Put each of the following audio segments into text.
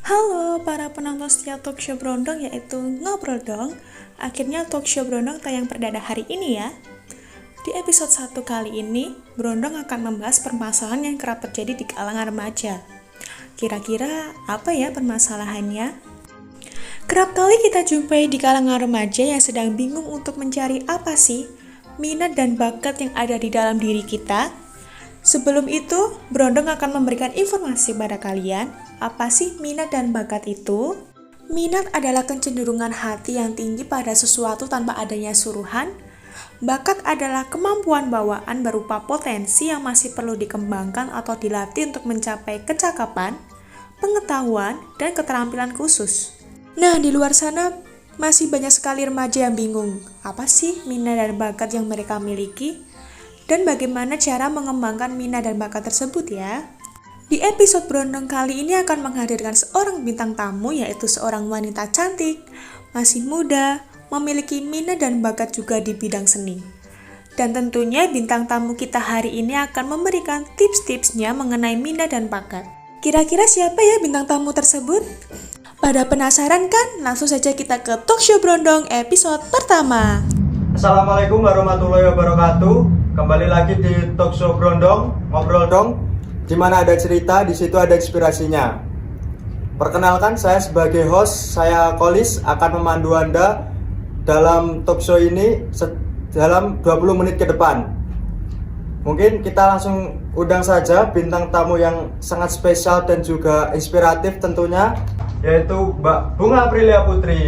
Halo para penonton setia Talkshow Brondong yaitu Ngobrol Dong. Akhirnya Talkshow Brondong tayang perdana hari ini ya. Di episode 1 kali ini, Brondong akan membahas permasalahan yang kerap terjadi di kalangan remaja. Kira-kira apa ya permasalahannya? Kerap kali kita jumpai di kalangan remaja yang sedang bingung untuk mencari apa sih minat dan bakat yang ada di dalam diri kita. Sebelum itu, Brondong akan memberikan informasi pada kalian, apa sih minat dan bakat itu? Minat adalah kecenderungan hati yang tinggi pada sesuatu tanpa adanya suruhan. Bakat adalah kemampuan bawaan berupa potensi yang masih perlu dikembangkan atau dilatih untuk mencapai kecakapan, pengetahuan, dan keterampilan khusus. Nah, di luar sana masih banyak sekali remaja yang bingung, apa sih minat dan bakat yang mereka miliki? Dan bagaimana cara mengembangkan minat dan bakat tersebut ya? Di episode Brondong kali ini akan menghadirkan seorang bintang tamu yaitu seorang wanita cantik, masih muda, memiliki minat dan bakat juga di bidang seni. Dan tentunya bintang tamu kita hari ini akan memberikan tips-tipsnya mengenai minat dan bakat. Kira-kira siapa ya bintang tamu tersebut? Pada penasaran kan? Langsung saja kita ke Talkshow Brondong episode pertama. Assalamualaikum warahmatullahi wabarakatuh. Kembali lagi di Talkshow Brondong, Ngobrol Dong. Di mana ada cerita, di situ ada inspirasinya. Perkenalkan, saya sebagai host, saya Kolis akan memandu Anda dalam talkshow ini dalam 20 menit ke depan. Mungkin kita langsung undang saja bintang tamu yang sangat spesial dan juga inspiratif tentunya, yaitu Mbak Bunga Aprilia Putri.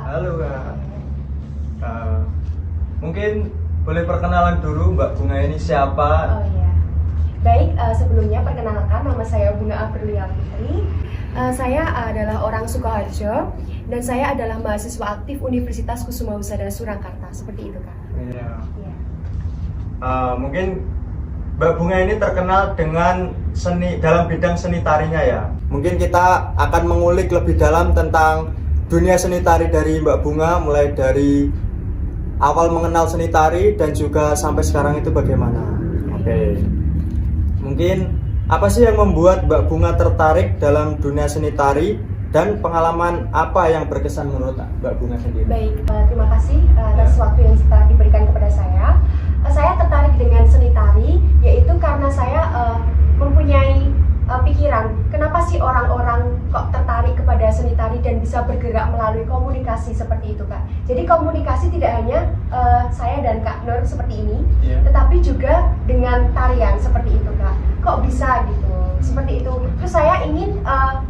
Halo Kak. Mungkin boleh perkenalan dulu Mbak Bunga ini siapa? Oh iya. Baik, sebelumnya perkenalkan nama saya Bunga Aprilia Putri. Saya adalah orang Sukoharjo dan saya adalah mahasiswa aktif Universitas Kusuma Husada Surakarta. Seperti itu, Kak. Iya. Iya. Mungkin Mbak Bunga ini terkenal dengan seni dalam bidang seni tarinya ya. Mungkin kita akan mengulik lebih dalam tentang dunia seni tari dari Mbak Bunga, mulai dari awal mengenal seni tari dan juga sampai sekarang itu bagaimana. Oke. Mungkin apa sih yang membuat Mbak Bunga tertarik dalam dunia seni tari dan pengalaman apa yang berkesan menurut Mbak Bunga sendiri? Baik, terima kasih atas waktu yang telah diberikan kepada saya. Saya tertarik dengan seni tari yaitu karena saya mempunyai pikiran, kenapa sih orang-orang kok tertarik kepada seni tari dan bisa bergerak melalui komunikasi seperti itu, Kak. Jadi komunikasi tidak hanya saya dan Kak Nur seperti ini, tetapi juga dengan tarian seperti itu, Kak. Kok bisa gitu, seperti itu. Terus saya ingin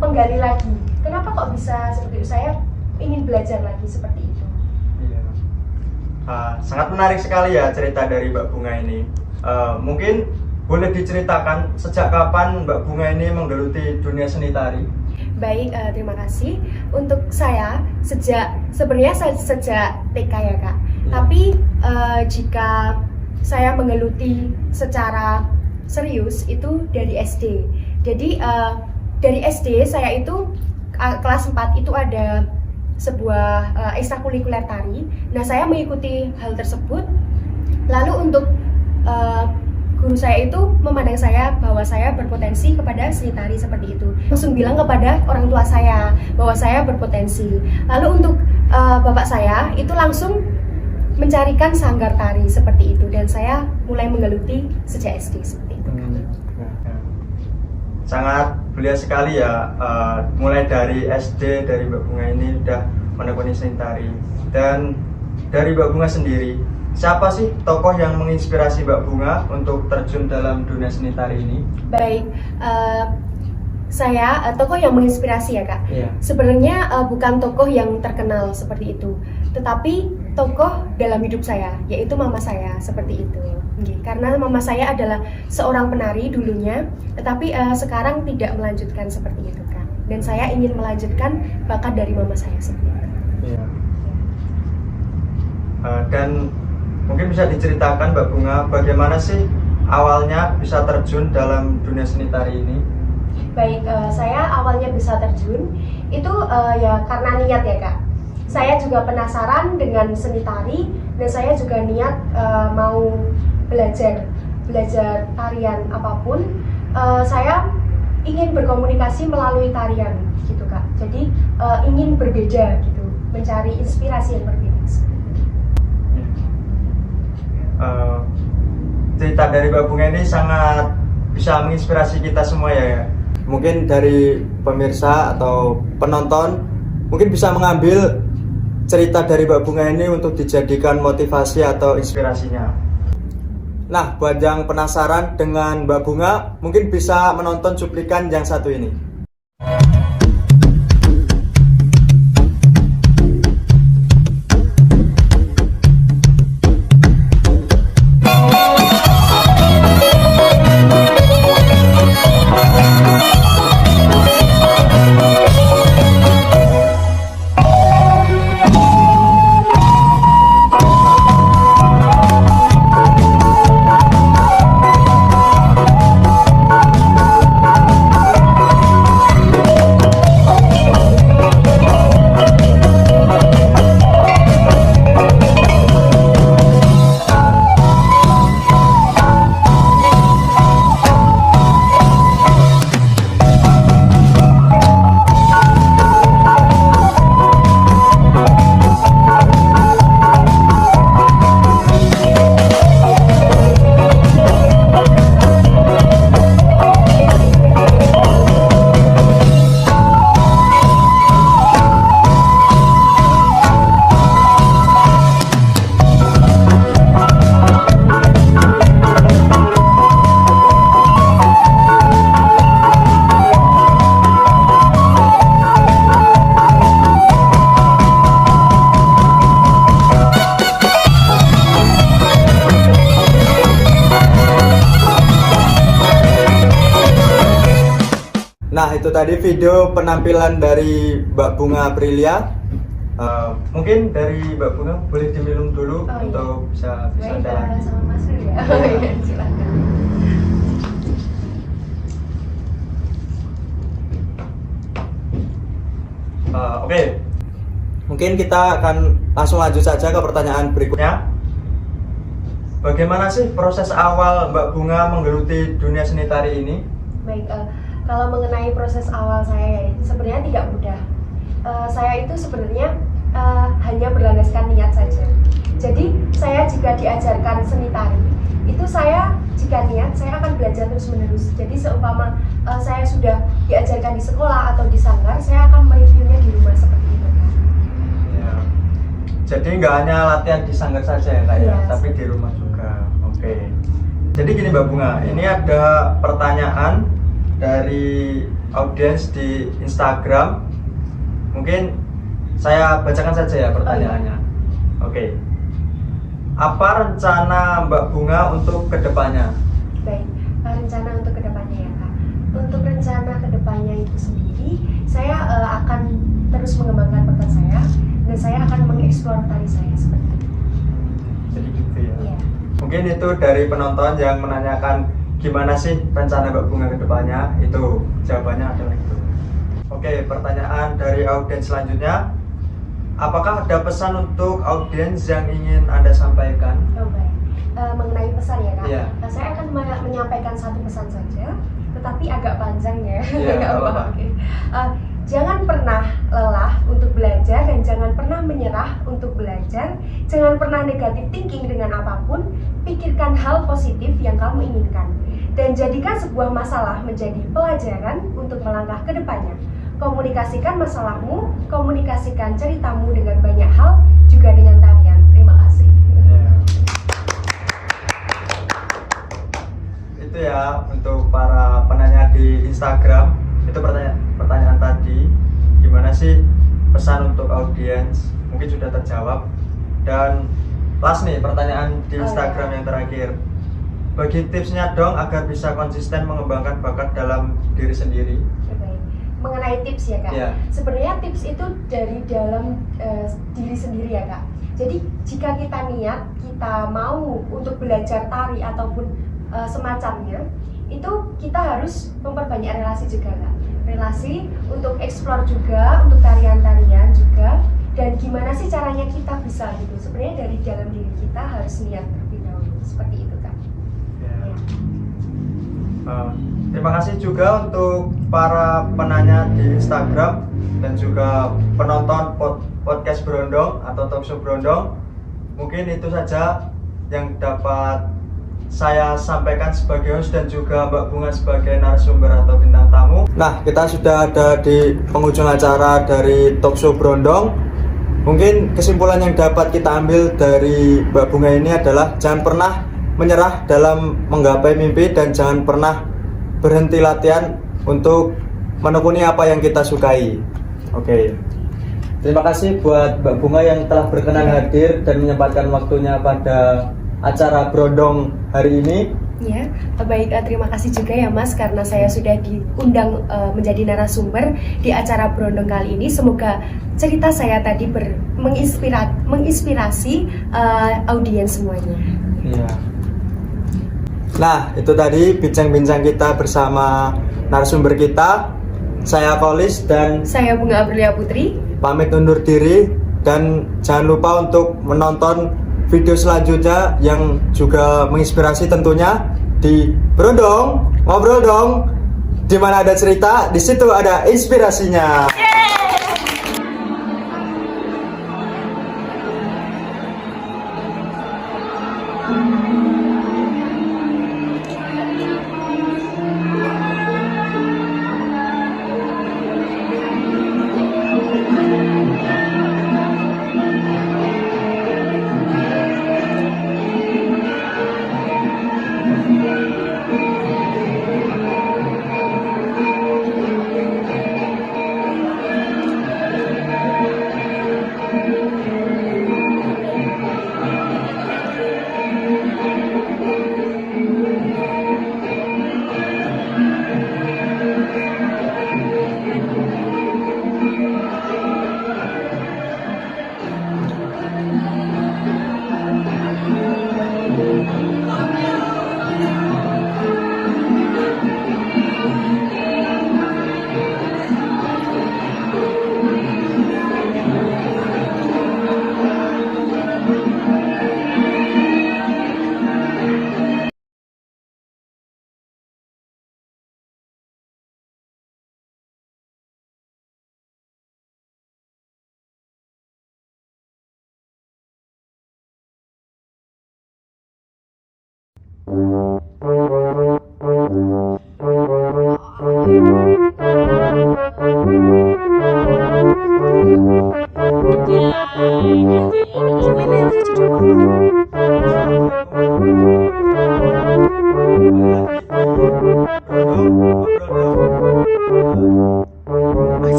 menggali lagi, kenapa kok bisa seperti itu, saya ingin belajar lagi seperti itu. Iya. Sangat menarik sekali ya cerita dari Mbak Bunga ini. Mungkin boleh diceritakan sejak kapan Mbak Bunga ini menggeluti dunia seni tari? Baik, terima kasih. Untuk saya sebenarnya sejak TK ya, Kak. Tapi jika saya menggeluti secara serius itu dari SD. Jadi dari SD saya itu kelas 4 itu ada sebuah ekstrakurikuler tari. Nah, saya mengikuti hal tersebut. Lalu untuk guru saya itu memandang saya bahwa saya berpotensi kepada seni tari seperti itu. Langsung bilang kepada orang tua saya bahwa saya berpotensi. Lalu untuk bapak saya itu langsung mencarikan sanggar tari seperti itu dan saya mulai menggeluti sejak SD seperti itu. Sangat belia sekali ya, mulai dari SD dari Mbak Bunga ini udah menekuni seni tari. Dan dari Mbak Bunga sendiri, siapa sih tokoh yang menginspirasi Mbak Bunga untuk terjun dalam dunia seni tari ini? Baik, saya tokoh yang menginspirasi ya, Kak. Iya. Sebenarnya bukan tokoh yang terkenal seperti itu, tetapi tokoh dalam hidup saya, yaitu mama saya seperti itu. Karena mama saya adalah seorang penari dulunya, tetapi sekarang tidak melanjutkan seperti itu, Kak. Dan saya ingin melanjutkan bakat dari mama saya seperti itu. Iya. Dan mungkin bisa diceritakan Mbak Bunga bagaimana sih awalnya bisa terjun dalam dunia seni tari ini? Baik, saya awalnya bisa terjun itu ya karena niat ya, Kak. Saya juga penasaran dengan seni tari dan saya juga niat mau belajar tarian apapun saya ingin berkomunikasi melalui tarian gitu kak. Jadi ingin berbeda gitu, mencari inspirasi yang berbeda. Cerita dari Mbak Bunga ini sangat bisa menginspirasi kita semua ya. Mungkin dari pemirsa atau penonton mungkin bisa mengambil cerita dari Mbak Bunga ini untuk dijadikan motivasi atau inspirasinya. Nah, buat yang penasaran dengan Mbak Bunga, mungkin bisa menonton cuplikan yang satu ini. Nah, itu tadi video penampilan dari Mbak Bunga Aprilia. Mungkin dari Mbak Bunga boleh diminum dulu untuk bisa Baik, jalan. sama Mas Ril ya. Oh iya, silakan. Oke. Mungkin kita akan langsung lanjut saja ke pertanyaan berikutnya. Bagaimana sih proses awal Mbak Bunga menggeluti dunia seni tari ini? Baik, kalau mengenai proses awal saya ya, sebenarnya tidak mudah. Saya itu sebenarnya hanya berlandaskan niat saja. Jadi saya jika diajarkan seni tari, itu saya jika niat saya akan belajar terus menerus. Jadi seumpama saya sudah diajarkan di sekolah atau di sanggar, saya akan mereviewnya di rumah seperti itu. Ya. Jadi nggak hanya latihan di sanggar saja ya Kak ya, tapi di rumah juga. Oke. Jadi gini Mbak Bunga, ini ada pertanyaan dari audiens di Instagram. Mungkin saya bacakan saja ya pertanyaannya. Oke. Apa rencana Mbak Bunga untuk kedepannya? Baik, rencana untuk kedepannya ya Kak. Untuk rencana kedepannya itu sendiri, saya akan terus mengembangkan bakat saya dan saya akan mengeksplor tari saya seperti itu. Jadi gitu ya. Iya. Mungkin itu dari penonton yang menanyakan gimana sih rencana Mbak Bunga kedepannya, itu jawabannya adalah itu. Oke, pertanyaan dari audiens selanjutnya. Apakah ada pesan untuk audiens yang ingin Anda sampaikan? Oh baik. Mengenai pesan ya Kak, Iya. Saya akan menyampaikan satu pesan saja, tetapi agak panjang ya. Iya, Nggak apa-apa. apa-apa. Oke. Jangan pernah lelah untuk belajar dan jangan pernah menyerah untuk belajar. Jangan pernah negatif thinking dengan apapun. Pikirkan hal positif yang kamu inginkan dan jadikan sebuah masalah menjadi pelajaran untuk melangkah ke depannya. Komunikasikan masalahmu, komunikasikan ceritamu dengan banyak hal, juga dengan tarian. Terima kasih. Itu ya untuk para penanya di Instagram. Itu pertanyaan tadi. Gimana sih pesan untuk audiens? Mungkin sudah terjawab. Dan last nih pertanyaan di Instagram yang terakhir. Bagi tipsnya dong agar bisa konsisten mengembangkan bakat dalam diri sendiri. Baik. Mengenai tips ya Kak, sebenarnya tips itu dari dalam diri sendiri ya Kak. Jadi jika kita niat, kita mau untuk belajar tari ataupun semacamnya, itu kita harus memperbanyak relasi juga Kak. Relasi untuk eksplor juga, untuk tarian-tarian juga. Dan gimana sih caranya kita bisa gitu. Sebenarnya dari dalam diri kita harus niat terlebih dahulu. Seperti itu Kak. Terima kasih juga untuk para penanya di Instagram dan juga penonton podcast Brondong atau Talkshow Brondong. Mungkin itu saja yang dapat saya sampaikan sebagai host dan juga Mbak Bunga sebagai narasumber atau bintang tamu. Nah, kita sudah ada di penghujung acara dari Talkshow Brondong. Mungkin kesimpulan yang dapat kita ambil dari Mbak Bunga ini adalah jangan pernah menyerah dalam menggapai mimpi dan jangan pernah berhenti latihan untuk menekuni apa yang kita sukai. Oke. Terima kasih buat Mbak Bunga yang telah berkenan hadir dan menyempatkan waktunya pada acara Brondong hari ini. Ya, baik, terima kasih juga ya Mas karena saya sudah diundang menjadi narasumber di acara Brondong kali ini. Semoga cerita saya tadi menginspirasi audiens semuanya. Iya. Nah, itu tadi bincang-bincang kita bersama narasumber kita. Saya Kolis dan Saya Bunga Aprilia Putri. Pamit undur diri dan jangan lupa untuk menonton video selanjutnya yang juga menginspirasi tentunya di Brondong, Ngobrol Dong. Di mana ada cerita, di situ ada inspirasinya.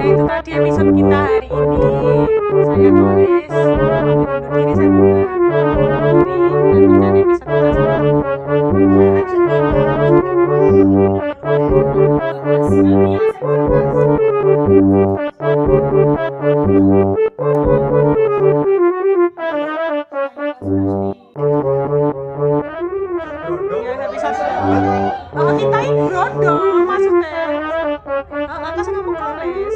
Itu tadi episode kita hari ini. Saya Kolis, pamit undur diri. Saya Bunga. Nantikan episode kita kita ini Brondong maksudnya. Atas ngomong Kolis.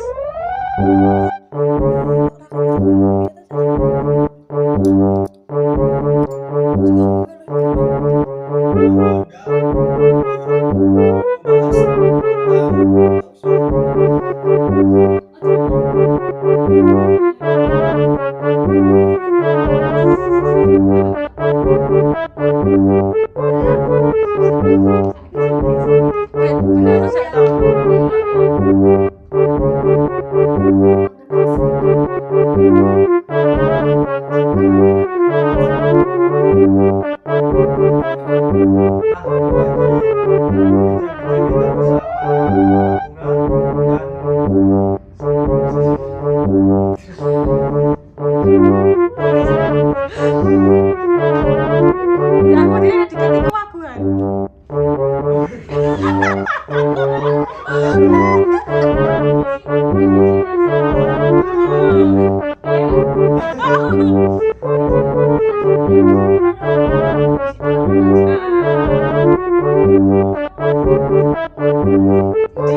Di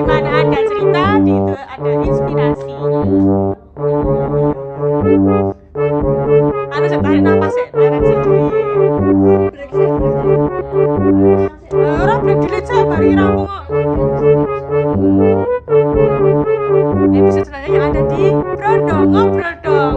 mana ada cerita, di itu ada inspirasi. Anu saya tarik napas ya, tarik sendiri. Orang break dulu saya bari rampung kok. Episode selanjutnya ada di Brondong Ngobrol Dong.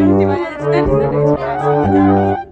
Di mana cerita di sana inspirasi.